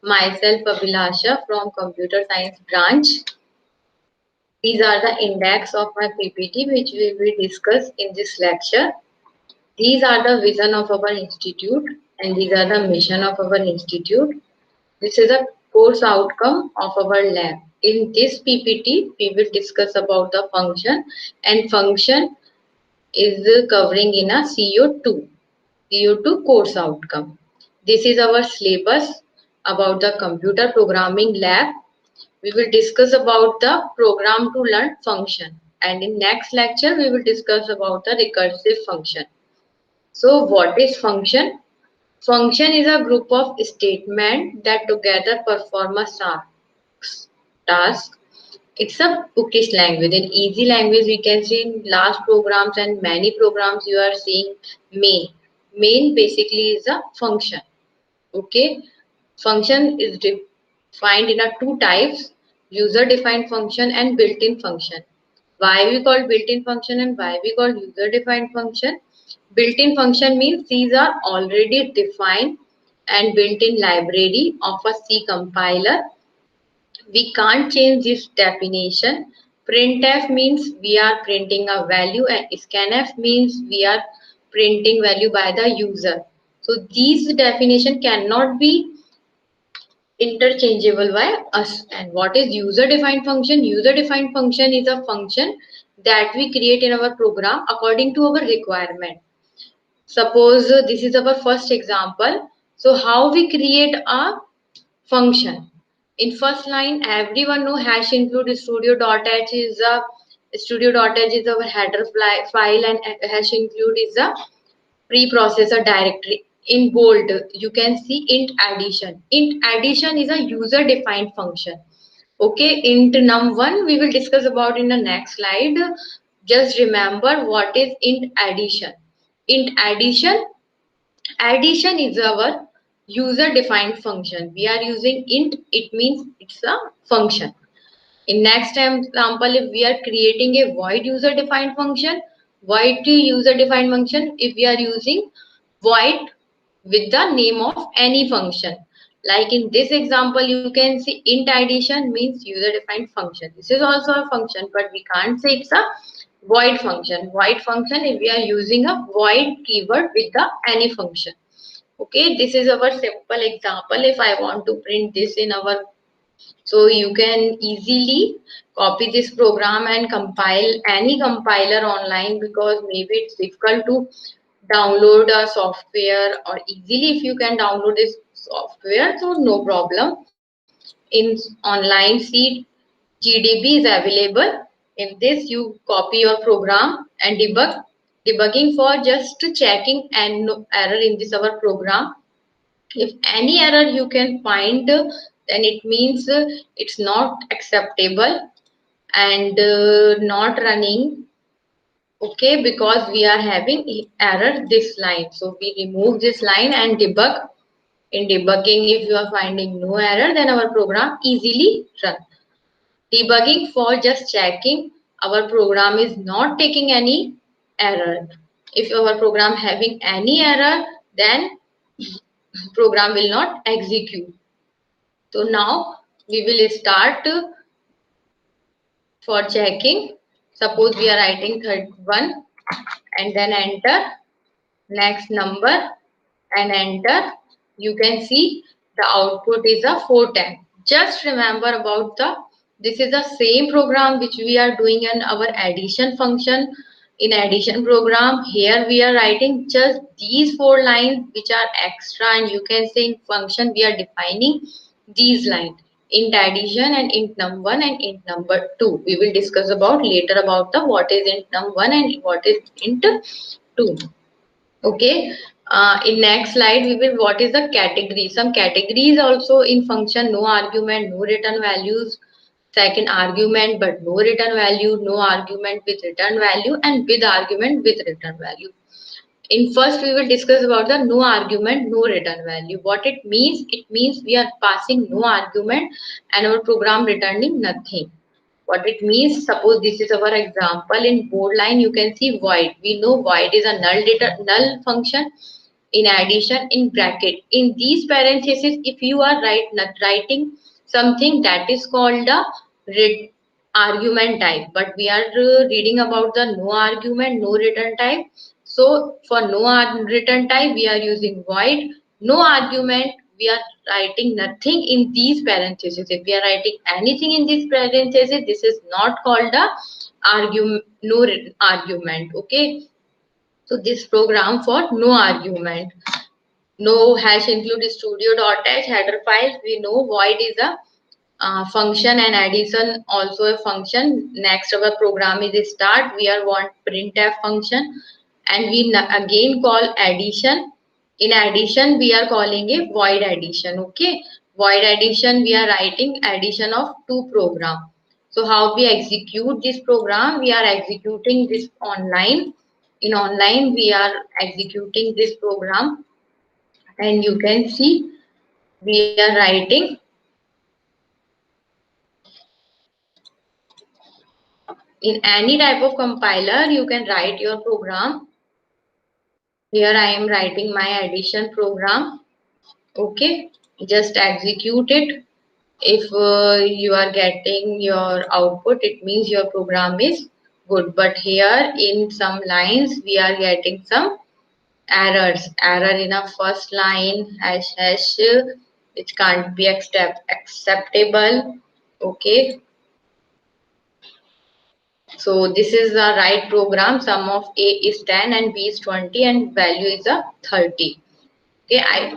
Myself Abhilasha from Computer Science branch. These are the index of my PPT which we will discuss in this lecture. These are the vision of our institute and these are the mission of our institute. This is a course outcome of our lab. In this PPT, we will discuss about the function, and function is covering in a CO2 course outcome. This is our syllabus about the computer programming lab. We will discuss about the program to learn function, and in next lecture we will discuss about the recursive function. So what is function? Function is a group of statements that together perform a task. It's a bookish language. In easy language, we can see in large programs and many programs you are seeing main. Main basically is a function. Okay, function is defined in a two types: user-defined function and built-in function. Why we call built-in function and why we call user-defined function? Built-in function means these are already defined and built-in library of a C compiler. We can't change this definition. Printf means we are printing a value and scanf means we are printing value by the user. So these definition cannot be interchangeable by us. And what is user defined function? User defined function is a function that we create in our program according to our requirement. Suppose this is our first example. So how we create a function? In first line, everyone know hash include studio.h is a studio.h is our header file and hash include is a preprocessor directory. In bold, you can see int addition. Int addition is a user defined function. Okay, int num1 we will discuss about in the next slide. Just remember what is int addition. Int addition is our user defined function. We are using int, it means it's a function. In next example, if we are creating a void user defined function, void user defined function, if we are using void with the name of any function. Like in this example, you can see int addition means user defined function. This is also a function, but we can't say it's a void function. Void function if we are using a void keyword with the any function. Okay, this is our simple example. If I want to print this in our, so you can easily copy this program and compile any compiler online, because maybe it's difficult to download a software, or easily if you can download this software, so no problem. In online C GDB is available. In this you copy your program and debugging for just checking and no error in this our program. If any error you can find, then it means it's not acceptable and not running. Okay, because we are having error this line, so we remove this line and debug. In debugging, if you are finding no error, then our program easily run. Debugging for just checking our program is not taking any error. If our program having any error, then program will not execute. So now we will start for checking. Suppose we are writing 31 and then enter next number and enter. You can see the output is a 410. Just remember about this is the same program which we are doing in our addition function. In addition program, here we are writing just these 4 lines which are extra, and you can say in function we are defining these lines: int addition and int num1 and int number2. We will discuss about later about the what is int num1 and what is int2. Okay, in next slide we will what is the category. Some categories also in function: no argument, no return values, second argument but no return value, no argument with return value, and with argument with return value. In first we will discuss about the no argument, no return value. What it means? It means we are passing no argument and our program returning nothing. What it means, suppose this is our example. In bold line you can see void. We know void is a null function. in addition, in bracket. In these parentheses, if you are writing something, that is called the argument type, but we are reading about the no argument, no return type. So for no return type, we are using void. No argument, we are writing nothing in these parentheses. If we are writing anything in these parentheses, this is not called the argument, no argument. Okay, so this program for no argument. No hash include studio.h header files. We know void is a function and addition also a function. Next our program is start. We are want printf function, and we again call addition. In addition, we are calling a void addition. Okay, void addition, we are writing addition of two program. So how we execute this program? We are executing this online. In online, we are executing this program, and you can see we are writing in any type of compiler. You can write your program. Here I am writing my addition program. Okay, just execute it. If you are getting your output, it means your program is good. But here in some lines we are getting some errors. Error in a first line, hash hash, which can't be acceptable. Okay, so this is the right program. Sum of A is 10 and B is 20 and value is a 30. Okay,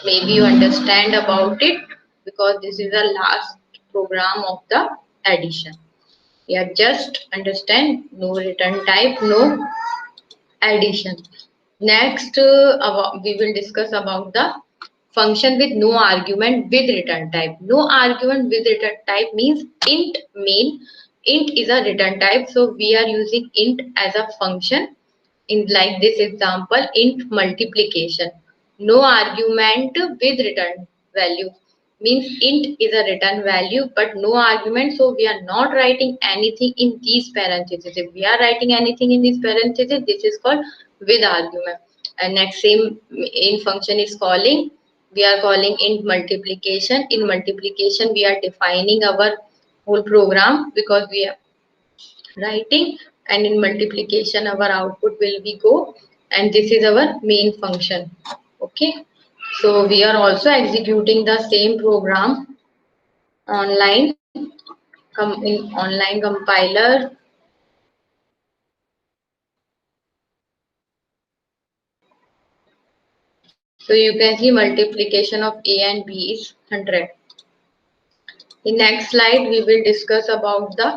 maybe you understand about it, because this is the last program of the addition. Yeah, just understand, no return type, no addition. Next, we will discuss about the function with no argument with return type. No argument with return type means int main. Int is a return type, so we are using int as a function. In like this example, int multiplication. No argument with return value means int is a return value but no argument, so we are not writing anything in these parentheses. If we are writing anything in these parentheses, this is called with argument. And next same in function is calling. We are calling int multiplication. In multiplication, we are defining our whole program because we are writing, and in multiplication our output will be go, and this is our main function. Okay, so we are also executing the same program online, in online compiler. So you can see multiplication of A and B is 100. In next slide we will discuss about the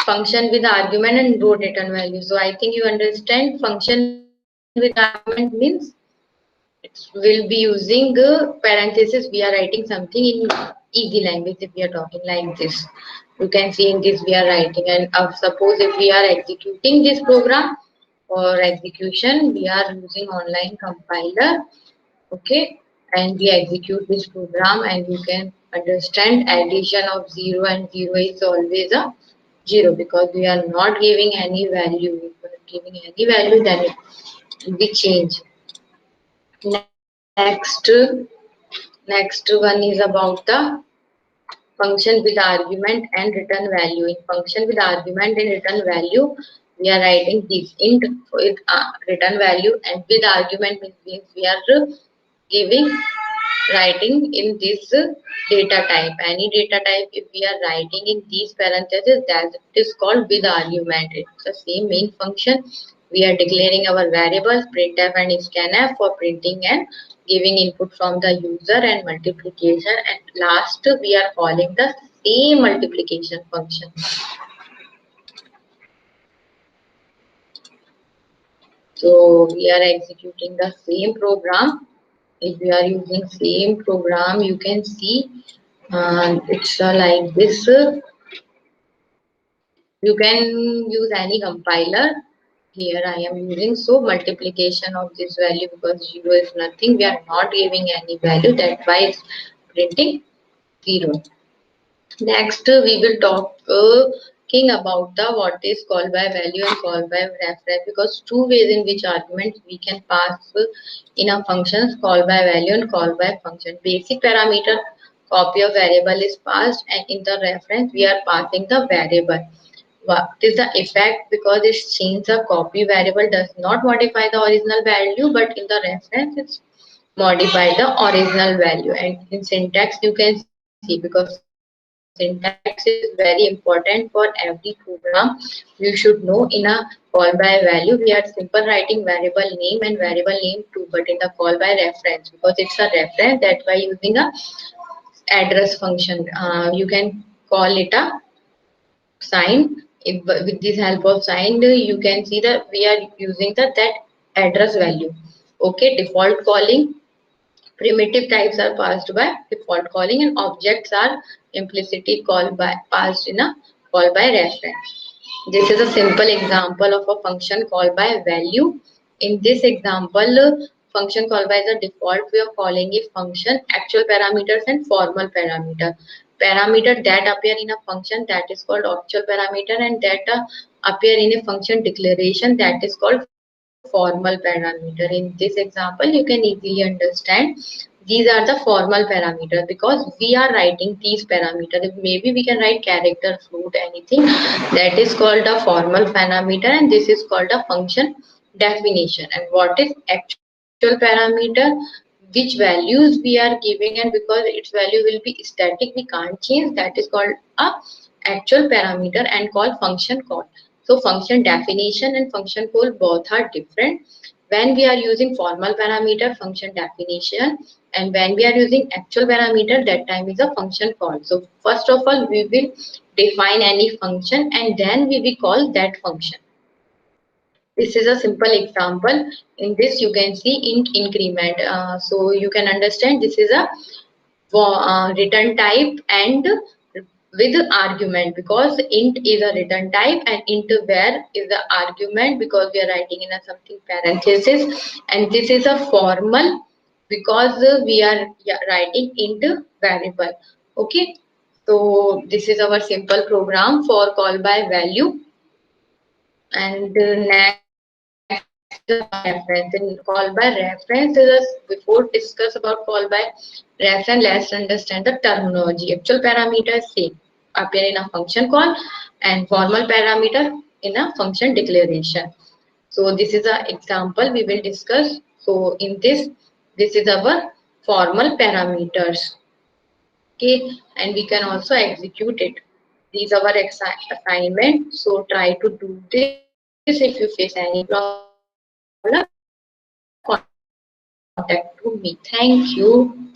function with argument and row return value. So I think you understand function with argument means will be using parenthesis. We are writing something in easy language. If we are talking like this, you can see in this we are writing, and suppose if we are executing this program or execution, we are using online compiler. Okay, and we execute this program, and you can understand addition of 0 and 0 is always a 0 because we are not giving any value. If we are giving any value, then it will be changed. Next one is about the function with argument and return value. In function with argument and return value, we are writing this int with return value, and with argument means we are giving writing in this data type. Any data type, if we are writing in these parentheses, that is called with argument. It's the same main function. We are declaring our variables printf and scanf for printing and giving input from the user, and multiplication, and last we are calling the same multiplication function. So we are executing the same program. If we are using same program, you can see it's like this. You can use any compiler. Here I am using, so multiplication of this value, because 0 is nothing, we are not giving any value, that's why it's printing 0. Next we will talk talking about the what is call by value and call by reference, because two ways in which arguments we can pass in a functions, call by value and call by function. Basic parameter copy of variable is passed, and in the reference we are passing the variable. What is the effect? Because it's changed, the copy variable does not modify the original value, but in the reference it's modify the original value. And in syntax you can see, because syntax is very important for every program, you should know. In a call by value we are simple writing variable name and variable name too, but in the call by reference, because it's a reference, that by using a address function, you can call it a sign. With this help of sign you can see that we are using that address value. Okay, default calling, primitive types are passed by default calling, and objects are implicitly called by passed in a call by reference. This is a simple example of a function called by value. In this example, function called by the default way of calling a function, actual parameters and formal parameter. Parameter that appear in a function, that is called actual parameter, and that appear in a function declaration, that is called formal parameter. In this example you can easily understand these are the formal parameters, because we are writing these parameters. Maybe we can write character, float, anything, that is called a formal parameter, and this is called a function definition. And what is actual parameter? Which values we are giving, and because its value will be static, we can't change, that is called a actual parameter and called function call. So function definition and function call both are different. When we are using formal parameter, function definition, and when we are using actual parameter, that time is a function call. So first of all we will define any function, and then we will call that function. This is a simple example. In this you can see int increment. So you can understand this is a return type and with argument, because int is a return type and int var is the argument, because we are writing in a something parenthesis, and this is a formal because we are writing int variable. Okay, so this is our simple program for call by value. And next is a call by reference. In call by reference, before discuss about call by reference, let's understand the terminology. Actual parameters same appear in a function call, and formal parameter in a function declaration. So this is an example we will discuss. So in this is our formal parameters. Okay, and we can also execute it. These are our assignment. So try to do this. If you face any problem, contact to me. Thank you.